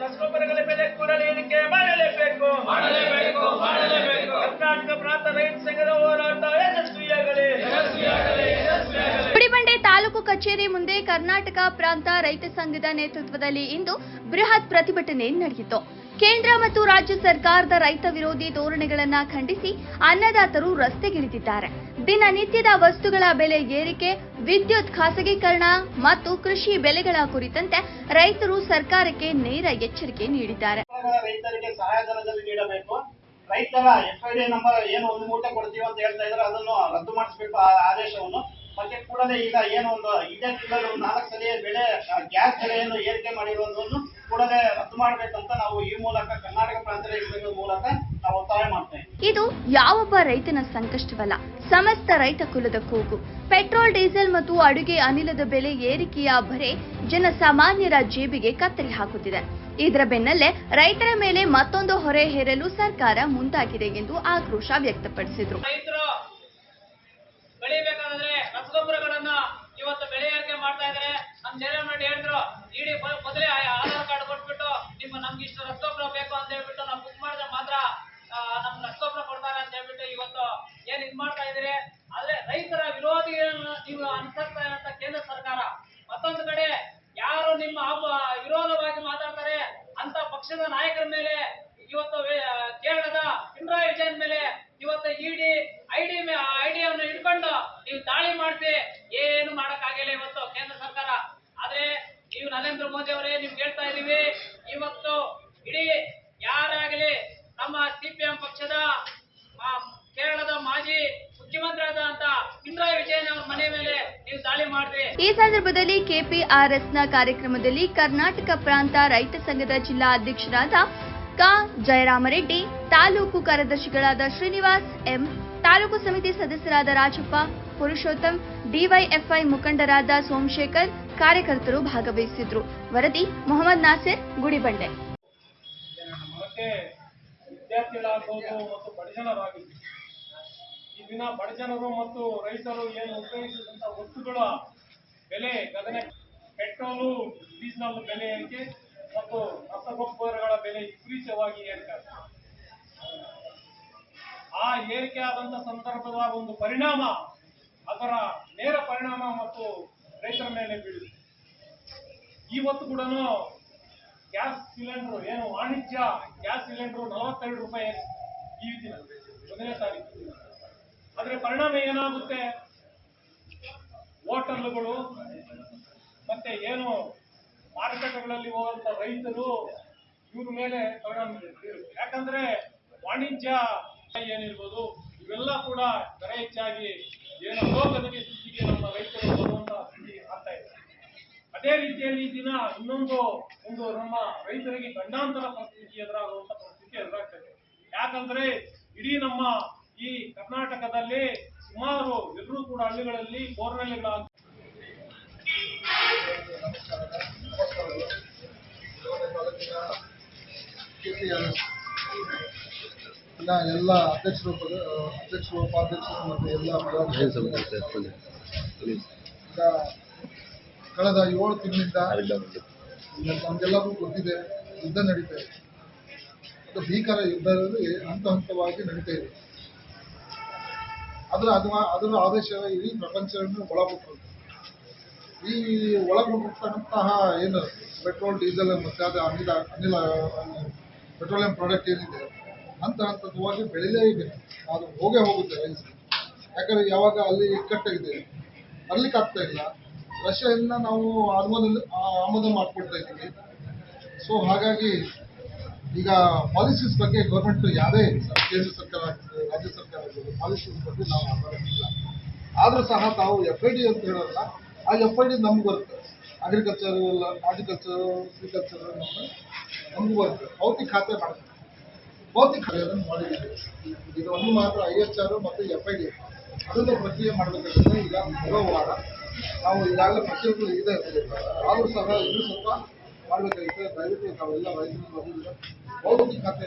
ರಸಗೊಬ್ಬರಗಳ ಬೆಲೆ ಕೂಡಲೇ ಏರಿಕೆ ಮಾಡಲೇಬೇಕು. ಕರ್ನಾಟಕ ಪ್ರಾಂತ ರೈತ ಸಂಘದ ಹೋರಾಟ ಯಶಸ್ವಿಯಾಗಲಿ. ಗುಡಿಬಂಡೆ ತಾಲೂಕು ಕಚೇರಿ ಮುಂದೆ ಕರ್ನಾಟಕ ಪ್ರಾಂತ ರೈತ ಸಂಘದ ನೇತೃತ್ವದಲ್ಲಿ ಇಂದು ಬೃಹತ್ ಪ್ರತಿಭಟನೆ ನಡೆಯಿತು. ಕೇಂದ್ರ ಮತ್ತು ರಾಜ್ಯ ಸರ್ಕಾರದ ರೈತ ವಿರೋಧಿ ಧೋರಣೆಗಳನ್ನು ಖಂಡಿಸಿ ಅನ್ನದಾತರು ರಸ್ತೆಗಿಳಿದಿದ್ದಾರೆ. ದಿನನಿತ್ಯದ ವಸ್ತುಗಳ ಬೆಲೆ ಏರಿಕೆ, ವಿದ್ಯುತ್ ಖಾಸಗೀಕರಣ ಮತ್ತು ಕೃಷಿ ಬೆಲೆಗಳ ಕುರಿತಂತೆ ರೈತರು ಸರ್ಕಾರಕ್ಕೆ ನೇರ ಎಚ್ಚರಿಕೆ ನೀಡಿದ್ದಾರೆ. ರೈತರಿಗೆ ಸಹಾಯಧನದಲ್ಲಿ ನೀಡಬೇಕು. ರೈತರ FID ನಂಬರ್ ಏನು ಒಂದು ಮೂಟೆ ಕೊಡ್ತೀವಿ ಅಂತ ಹೇಳ್ತಾ ಇದ್ರೆ ಅದನ್ನು ರದ್ದು ಮಾಡಿಸಬೇಕು ಆದೇಶವನ್ನು. ಮತ್ತೆ ಕೂಡಲೇ ಈಗ ಏನು ಒಂದು ಇದೇ ತಿಂಗಳು 4 ಸಲ ಬೆಲೆ ಗ್ಯಾಸ್ ಬೆಲೆಯನ್ನು ಏರಿಕೆ ಮಾಡಿರುವುದನ್ನು ಕೂಡಲೇ ರದ್ದು ಮಾಡಬೇಕಂತ ನಾವು ಈ ಮೂಲಕ ಕರ್ನಾಟಕ ಪ್ರಾಂತ ರೈತ ಸಂಘದ ಮೂಲಕ ನಾವು ಒತ್ತಾಯ ಮಾಡ್ತೇವೆ. ಇದು ಯಾವೊಬ್ಬ ರೈತನ ಸಂಕಷ್ಟವಲ್ಲ, ಸಮಸ್ತ ರೈತ ಕುಲದ ಕೂಗು. ಪೆಟ್ರೋಲ್, ಡೀಸೆಲ್ ಮತ್ತು ಅಡುಗೆ ಅನಿಲದ ಬೆಲೆ ಏರಿಕೆಯ ಭರೆ ಜನಸಾಮಾನ್ಯರ ಜೇಬಿಗೆ ಕತ್ತರಿ ಹಾಕುತ್ತಿದೆ. ಇದರ ಬೆನ್ನಲ್ಲೇ ರೈತರ ಮೇಲೆ ಮತ್ತೊಂದು ಹೊರೆ ಹೇರಲು ಸರ್ಕಾರ ಮುಂದಾಗಿದೆ ಎಂದು ಆಕ್ರೋಶ ವ್ಯಕ್ತಪಡಿಸಿದರು. ಬೆಳಿಬೇಕಾದ್ರೆ ರಸಗೊಬ್ಬರಗಳನ್ನ ಇವತ್ತು ಬೆಲೆ ಏರಿಕೆ ಮಾಡ್ತಾ ಇದ್ದಾರೆ. ನಮ್ಮ ಚೇರ್ಮನ್ ಹೇಳಿದ್ರು, ಇಡೀ ಮೊದಲೇ ಆಧಾರ್ ಕಾರ್ಡ್ ಕೊಟ್ಬಿಟ್ಟು ನಮ್ಗೆ ಇಷ್ಟು ರಸಗೊಬ್ಬರ ಬೇಕು ಅಂತ ಹೇಳ್ಬಿಟ್ಟು ನಾವು ಬುಕ್ ಮಾಡಿದ್ರೆ ಮಾತ್ರ ನಮ್ಗೆ ರಸಗೊಬ್ಬರ ಕೊಡ್ತಾರೆ ಅಂತ ಹೇಳ್ಬಿಟ್ಟು ಇವತ್ತು ಏನ್ ಇದ್ ಮಾಡ್ತಾ ಇದ್ದೀರಿ. ಆದ್ರೆ ರೈತರ ವಿರೋಧಿ ನೀವು ಅನ್ಸಕ್ತಾ ಇರೋಂತ ಕೇಂದ್ರ ಸರ್ಕಾರ, ಮತ್ತೊಂದು ಕಡೆ ಯಾರು ನಿಮ್ಮ ವಿರೋಧವಾಗಿ ಮಾತಾಡ್ತಾರೆ ಅಂತ ಪಕ್ಷದ ನಾಯಕರ ಮೇಲೆ ಇವತ್ತು ಕೇರಳದ ಪಿಣರಾಯಿ ವಿಜಯನ್ ಮೇಲೆ ಇವತ್ತು ಐಡಿಯನ್ನು ಹಿಡ್ಕೊಂಡು ನೀವು ದಾಳಿ ಮಾಡಿಸಿ ಏನು ಮಾಡಕ್ಕಾಗಿಲ್ಲ ಇವತ್ತು ಕೇಂದ್ರ ಸರ್ಕಾರ. ಆದ್ರೆ ನೀವು ನರೇಂದ್ರ ಮೋದಿ ಅವರೇ ನಿಮ್ಗೆ ಹೇಳ್ತಾ ಇದೀವಿ, ಇವತ್ತು ಇಡೀ ಯಾರಾಗಲಿ ನಮ್ಮ CPM ಪಕ್ಷದ ಕೇರಳದ ಮಾಜಿ ಮುಖ್ಯಮಂತ್ರಿ ಆದಂತ ಪಿಣರಾಯಿ ವಿಜಯನ್ ಅವರ ಮನೆ ಮೇಲೆ ನೀವು ದಾಳಿ ಮಾಡಿದ್ರಿ. ಈ ಸಂದರ್ಭದಲ್ಲಿ KPRSನ ಕಾರ್ಯಕ್ರಮದಲ್ಲಿ ಕರ್ನಾಟಕ ಪ್ರಾಂತ ರೈತ ಸಂಘದ ಜಿಲ್ಲಾ ಅಧ್ಯಕ್ಷರಾದ ಜಯರಾಮರೆಡ್ಡಿ, ತಾಲೂಕು ಕಾರ್ಯದರ್ಶಿಗಳಾದ ಶ್ರೀನಿವಾಸ್ M, ತಾಲೂಕು ಸಮಿತಿ ಸದಸ್ಯರಾದ ರಾಜಪ್ಪ, ಪುರುಷೋತ್ತಮ್, DYFI ಮುಖಂಡರಾದ ಸೋಮಶೇಖರ್, ಕಾರ್ಯಕರ್ತರು ಭಾಗವಹಿಸಿದ್ರು. ವರದಿ ಮೊಹಮ್ಮದ್ ನಾಸಿರ್, ಗುಡಿಬಂಡೆ. ವಿದ್ಯಾರ್ಥಿಗಳಾಗಬಹುದು ಮತ್ತು ಬಡಜನರಾಗಿದ್ದು, ಈ ದಿನ ಬಡಜನರು ಮತ್ತು ರೈತರು ಏನು ಉಪಯೋಗಿಸಿದಂತ ವಸ್ತುಗಳ ಬೆಲೆ ಗಗನ, ಪೆಟ್ರೋಲು ಡೀಸೆಲ್ ಬೆಲೆ ಏರಿಕೆ ಮತ್ತು ರಸಗೊಬ್ಬರಗಳ ಬೆಲೆ ವಿಪರೀತವಾಗಿ ಏರಿಕೆ. ಆ ಏರಿಕೆ ಆದಂತ ಸಂದರ್ಭದ ಒಂದು ಪರಿಣಾಮ, ಅದರ ನೇರ ಪರಿಣಾಮ ಮತ್ತು ರೈತರ ಮೇಲೆ ಬೀಳಿದೆ. ಇವತ್ತು ಕೂಡ ಗ್ಯಾಸ್ ಸಿಲಿಂಡರ್ ಏನು ವಾಣಿಜ್ಯ ಗ್ಯಾಸ್ ಸಿಲಿಂಡರ್ 42 ರೂಪಾಯಿ ಈ ದಿನ 1ನೇ ತಾರೀಕು. ಅದರ ಪರಿಣಾಮ ಏನಾಗುತ್ತೆ, ಹೋಟೆಲ್ಗಳು ಮತ್ತೆ ಏನು ಮಾರುಕಟ್ಟೆಗಳಲ್ಲಿ ಹೋಗುವಂತ ರೈತರು ಇವ್ರ ಮೇಲೆ ಪರಿಣಾಮ ಬೀರುತ್ತೆ. ಯಾಕಂದ್ರೆ ವಾಣಿಜ್ಯ ಏನಿರ್ಬೋದು ಇವೆಲ್ಲ ಕೂಡ ದರ ಹೆಚ್ಚಾಗಿ ಏನು ರೋಗದಗೆ ಸ್ಥಿತಿಗೆ ನಮ್ಮ ರೈತರು ಬರುವಂತ ಸ್ಥಿತಿ ಆಗ್ತಾ ಇದೆ. ಅದೇ ರೀತಿಯಲ್ಲಿ ಈ ದಿನ ಇನ್ನೊಂದು ನಮ್ಮ ರೈತರಿಗೆ ಗಂಡಾಂತರ ಪರಿಸ್ಥಿತಿ ಎದುರಾಗುವಂತ ಪರಿಸ್ಥಿತಿ ಎದುರಾಗ್ತದೆ. ಯಾಕಂದ್ರೆ ಇಡೀ ನಮ್ಮ ಈ ಕರ್ನಾಟಕದಲ್ಲಿ ಸುಮಾರು ಎಲ್ಲರೂ ಕೂಡ ಹಳ್ಳಿಗಳಲ್ಲಿ ಬೋರ್ವೆಲ್ಗಳ ಎಲ್ಲ ಅಧ್ಯಕ್ಷರು, ಉಪಾಧ್ಯಕ್ಷರು ಮತ್ತು ಎಲ್ಲ ಕಳೆದ 7 ತಿಂಗಳಿಂದ ನಮಗೆಲ್ಲರಿಗೂ ಗೊತ್ತಿದೆ, ಯುದ್ಧ ನಡೀತಾ ಇದೆ. ಅದು ಭೀಕರ ಯುದ್ಧದಲ್ಲಿ ಹಂತವಾಗಿ ನಡೀತಾ ಇದೆ. ಅದರ ಆದೇಶ ಇಡೀ ಪ್ರಪಂಚವನ್ನು ಒಳಗೊಂಡಿರುತ್ತೆ. ಈ ಒಳಗೊಂಡಿರ್ತಕ್ಕಂತಹ ಏನು ಪೆಟ್ರೋಲ್, ಡೀಸೆಲ್ ಮತ್ತು ಅದು ಅನಿಲ ಪೆಟ್ರೋಲಿಯಂ ಪ್ರಾಡಕ್ಟ್ ಏನಿದೆ ಹಂತವಾಗಿ ಬೆಳೆಯಲೇಬೇಕು. ಅದು ಹೋಗುತ್ತೆ ರೈಸ್. ಯಾಕಂದರೆ ಯಾವಾಗ ಅಲ್ಲಿ ಇಕ್ಕಟ್ಟಾಗಿದೆ, ಬರ್ಲಿಕ್ಕೆ ಆಗ್ತಾ ಇಲ್ಲ. ರಷ್ಯಾದಿಂದ ನಾವು ಆಮದು ಮಾಡ್ಕೊಳ್ತಾ ಇದ್ದೀವಿ. ಸೊ ಹಾಗಾಗಿ ಈಗ ಪಾಲಿಸೀಸ್ ಬಗ್ಗೆ ಗೌರ್ಮೆಂಟ್ ಯಾವುದೇ ಕೇಂದ್ರ ಸರ್ಕಾರ ಆಗ್ತದೆ, ರಾಜ್ಯ ಸರ್ಕಾರ ಆಗ್ತದೆ, ಪಾಲಿಸೀಸ್ ಬಗ್ಗೆ ನಾವು ಮಾತಾಡೋದಿಲ್ಲ. ಆದರೂ ಸಹ ತಾವು FID ಅಂತ ಹೇಳೋಲ್ಲ, ಆ FID ನಮ್ಗೆ ಬರುತ್ತೆ. ಅಗ್ರಿಕಲ್ಚರ್, ಸಿರಿಕಲ್ಚರ್ ನಮಗೂ ಬರುತ್ತೆ. ಭೌತಿಕ ಖಾತೆ ಮಾಡ್ತೀವಿ. ಭೌತಿಕ ಖಾತೆಯನ್ನು ಮಾಡಿದ್ದೀವಿ. ಇದು ಒಂದು ಮಾತ್ರ IHR ಮತ್ತು FID ಅದನ್ನು ಪ್ರಕ್ರಿಯೆ ಮಾಡಬೇಕಾಗುತ್ತೆ. ಈಗ ಬರೋ ವಾರ ನಾವು ಈಗಾಗಲೇ ಪ್ರಕ್ರಿಯೆಗಳು ಇದೆ, ಆದರೂ ಸಹ ಇನ್ನೂ ಸ್ವಲ್ಪ ಮಾಡಬೇಕಾಗುತ್ತೆ. ದಯವಿಟ್ಟು ತಾವೆಲ್ಲ ರೈತರು ಭೌತಿಕ ಖಾತೆ